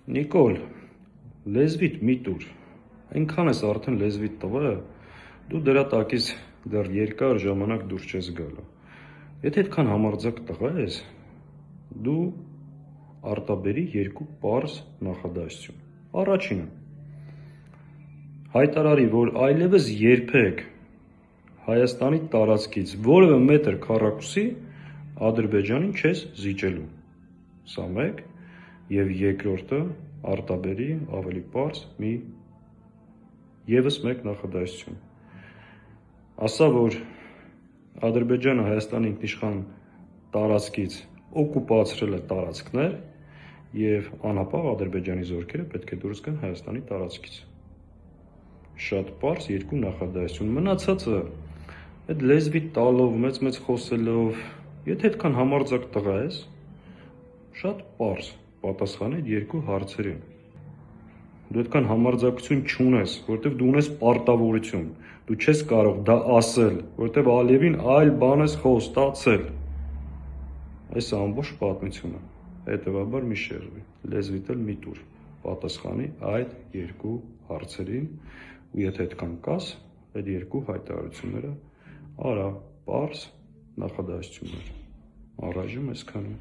Նիկոլ, լեզվիդ մի տուր, այնքան ես արդեն լեզվիդ տղա, դու դրա տակից դեռ երկար ժամանակ դուրս չես գալու։ Եթե այդքան համարձակ տղա ես, դու արտաբերի երկու պարզ նախադասություն։ Առաջինը, հայտարարի, որ այլևս երբեք Հայաստանի տարածքից որևէ մետր քառակուսի Ադրբեջանին չես զիջելու։ Սա մեկ, եւ երկրորդը արտաբերի ավելի պարզ եւս մեկ նախադասություն։ Ասա, որ Ադրբեջանը Հայաստանի ինքնիշխան տարածքից օկուպացրել է տարածքներ եւ անապահ Ադրբեջանի զորքերը պետք է դուրս գան Հայաստանի տարածքից։ Շատ պարզ երկու նախադասություն։ Մնացածը այդ լեզվիդ տալով, մեծ խոսելով, եթե այդքան համարձակ տղա ես, շատ պարզ պատասխան այդ երկու հարցերին։ Դու այդքան համարձակություն չունես, որովհետև դու ունես պարտավորություն։ Դու չես կարող դա ասել, որովհետև Ալիևին այլ բան ես խոստացել։ Այս է ամբողջ պատմությունը։ Հետևաբար մի շեղվի, լեզվիդ էլ մի տուր, պատասխանի այդ երկու հարցերին, ու եթե այդքան կաս, այդ երկու հայտարարությունները արա պարզ նախադասություններ։ Առայժմ այսքանը։